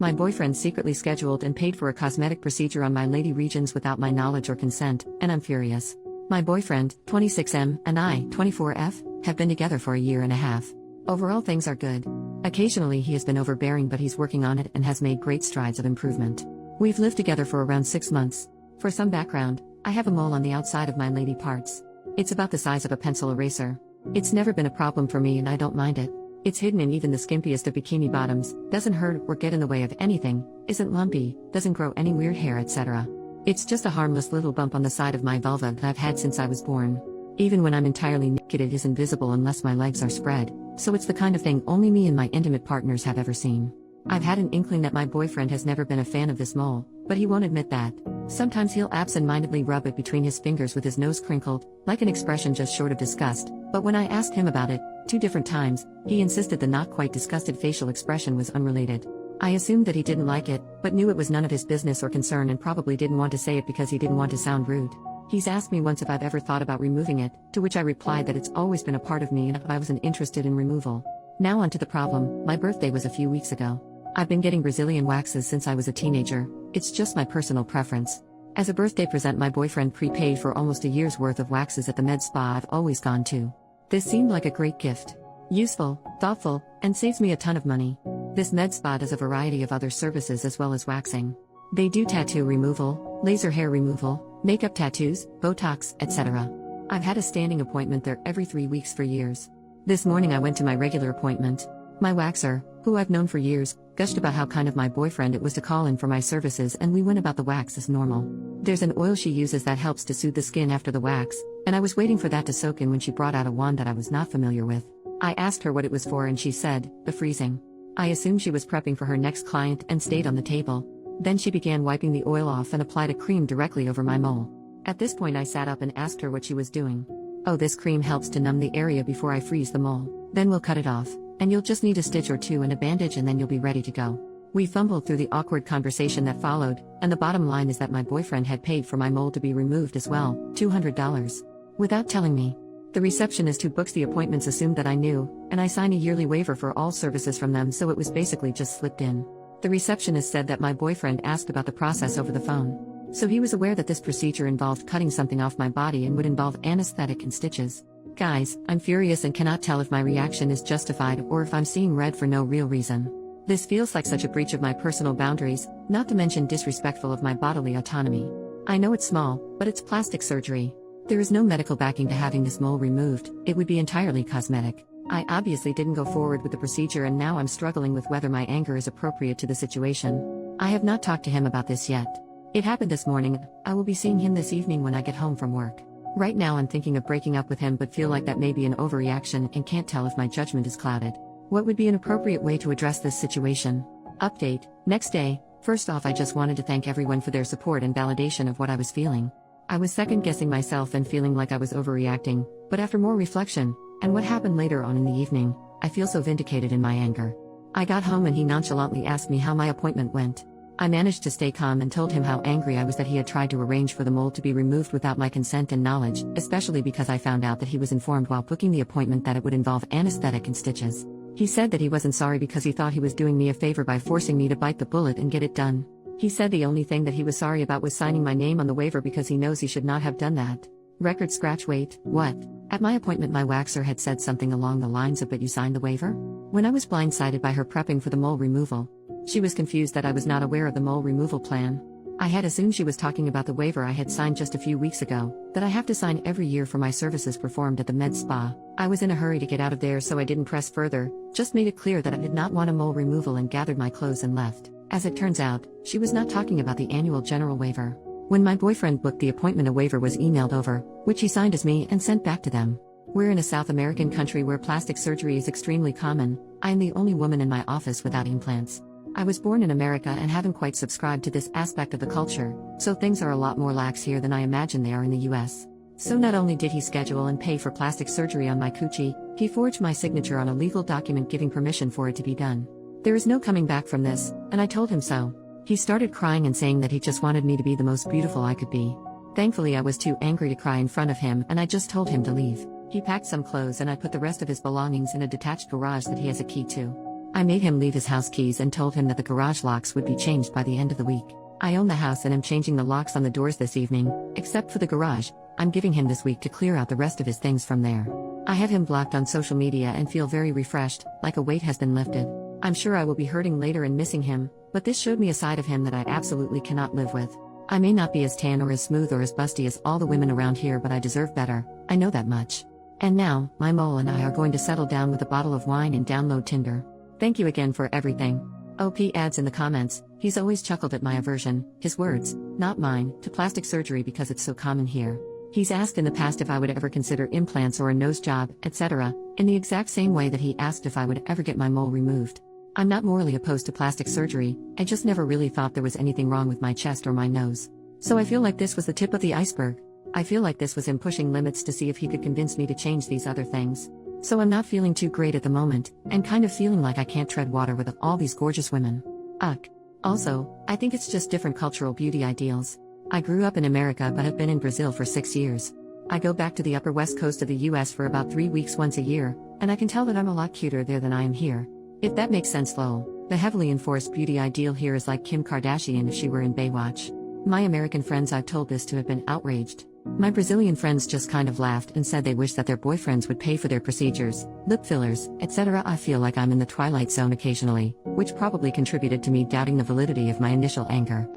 My boyfriend secretly scheduled and paid for a cosmetic procedure on my lady regions without my knowledge or consent, and I'm furious. My boyfriend, 26M, and I, 24F, have been together for a year and a half. Overall things are good. Occasionally he has been overbearing, but he's working on it and has made great strides of improvement. We've lived together for around 6 months. For some background, I have a mole on the outside of my lady parts. It's about the size of a pencil eraser. It's never been a problem for me and I don't mind it. It's hidden in even the skimpiest of bikini bottoms, doesn't hurt or get in the way of anything, isn't lumpy, doesn't grow any weird hair, etc. It's just a harmless little bump on the side of my vulva that I've had since I was born. Even when I'm entirely naked it isn't visible unless my legs are spread, so it's the kind of thing only me and my intimate partners have ever seen. I've had an inkling that my boyfriend has never been a fan of this mole, but he won't admit that. Sometimes he'll absent-mindedly rub it between his fingers with his nose crinkled, like an expression just short of disgust, but when I asked him about it, 2 different times, he insisted the not quite disgusted facial expression was unrelated. I assumed that he didn't like it, but knew it was none of his business or concern and probably didn't want to say it because he didn't want to sound rude. He's asked me once if I've ever thought about removing it, to which I replied that it's always been a part of me and I wasn't interested in removal. Now on to the problem. My birthday was a few weeks ago. I've been getting Brazilian waxes since I was a teenager, it's just my personal preference. As a birthday present my boyfriend prepaid for almost a year's worth of waxes at the med spa I've always gone to. This seemed like a great gift. Useful, thoughtful, and saves me a ton of money. This med spa does a variety of other services as well as waxing. They do tattoo removal, laser hair removal, makeup tattoos, Botox, etc. I've had a standing appointment there every 3 weeks for years. This morning I went to my regular appointment. My waxer, who I've known for years, gushed about how kind of my boyfriend it was to call in for my services, and we went about the wax as normal. There's an oil she uses that helps to soothe the skin after the wax, and I was waiting for that to soak in when she brought out a wand that I was not familiar with. I asked her what it was for and she said, the freezing. I assumed she was prepping for her next client and stayed on the table. Then she began wiping the oil off and applied a cream directly over my mole. At this point I sat up and asked her what she was doing. Oh, this cream helps to numb the area before I freeze the mole. Then we'll cut it off, and you'll just need a stitch or two and a bandage and then you'll be ready to go. We fumbled through the awkward conversation that followed, and the bottom line is that my boyfriend had paid for my mole to be removed as well, $200. Without telling me. The receptionist who books the appointments assumed that I knew, and I sign a yearly waiver for all services from them, so it was basically just slipped in. The receptionist said that my boyfriend asked about the process over the phone. So he was aware that this procedure involved cutting something off my body and would involve anesthetic and stitches. Guys, I'm furious and cannot tell if my reaction is justified or if I'm seeing red for no real reason. This feels like such a breach of my personal boundaries, not to mention disrespectful of my bodily autonomy. I know it's small, but it's plastic surgery. There is no medical backing to having this mole removed, it would be entirely cosmetic. I obviously didn't go forward with the procedure and now I'm struggling with whether my anger is appropriate to the situation. I have not talked to him about this yet. It happened this morning, I will be seeing him this evening when I get home from work. Right now I'm thinking of breaking up with him but feel like that may be an overreaction and can't tell if my judgment is clouded. What would be an appropriate way to address this situation? Update, next day. First off, I just wanted to thank everyone for their support and validation of what I was feeling. I was second-guessing myself and feeling like I was overreacting, but after more reflection, and what happened later on in the evening, I feel so vindicated in my anger. I got home and he nonchalantly asked me how my appointment went. I managed to stay calm and told him how angry I was that he had tried to arrange for the mole to be removed without my consent and knowledge, especially because I found out that he was informed while booking the appointment that it would involve anesthetic and stitches. He said that he wasn't sorry because he thought he was doing me a favor by forcing me to bite the bullet and get it done. He said the only thing that he was sorry about was signing my name on the waiver because he knows he should not have done that. Record scratch. Wait, what? At my appointment my waxer had said something along the lines of "but you signed the waiver?" When I was blindsided by her prepping for the mole removal. She was confused that I was not aware of the mole removal plan. I had assumed she was talking about the waiver I had signed just a few weeks ago, that I have to sign every year for my services performed at the med spa. I was in a hurry to get out of there so I didn't press further, just made it clear that I did not want a mole removal and gathered my clothes and left. As it turns out, she was not talking about the annual general waiver. When my boyfriend booked the appointment a waiver was emailed over, which he signed as me and sent back to them. We're in a South American country where plastic surgery is extremely common. I am the only woman in my office without implants. I was born in America and haven't quite subscribed to this aspect of the culture, so things are a lot more lax here than I imagine they are in the US. So not only did he schedule and pay for plastic surgery on my coochie, he forged my signature on a legal document giving permission for it to be done. There is no coming back from this, and I told him so. He started crying and saying that he just wanted me to be the most beautiful I could be. Thankfully I was too angry to cry in front of him and I just told him to leave. He packed some clothes and I put the rest of his belongings in a detached garage that he has a key to. I made him leave his house keys and told him that the garage locks would be changed by the end of the week. I own the house and am changing the locks on the doors this evening, except for the garage. I'm giving him this week to clear out the rest of his things from there. I have him blocked on social media and feel very refreshed, like a weight has been lifted. I'm sure I will be hurting later and missing him, but this showed me a side of him that I absolutely cannot live with. I may not be as tan or as smooth or as busty as all the women around here, but I deserve better, I know that much. And now, my mole and I are going to settle down with a bottle of wine and download Tinder. Thank you again for everything. OP adds in the comments, he's always chuckled at my aversion, his words, not mine, to plastic surgery because it's so common here. He's asked in the past if I would ever consider implants or a nose job, etc., in the exact same way that he asked if I would ever get my mole removed. I'm not morally opposed to plastic surgery, I just never really thought there was anything wrong with my chest or my nose. So I feel like this was the tip of the iceberg. I feel like this was him pushing limits to see if he could convince me to change these other things. So I'm not feeling too great at the moment, and kind of feeling like I can't tread water with all these gorgeous women. Ugh. Also, I think it's just different cultural beauty ideals. I grew up in America but have been in Brazil for 6 years. I go back to the upper west coast of the US for about 3 weeks once a year, and I can tell that I'm a lot cuter there than I am here. If that makes sense lol. The heavily enforced beauty ideal here is like Kim Kardashian if she were in Baywatch. My American friends I've told this to have been outraged. My Brazilian friends just kind of laughed and said they wish that their boyfriends would pay for their procedures, lip fillers, etc. I feel like I'm in the twilight zone occasionally, which probably contributed to me doubting the validity of my initial anger.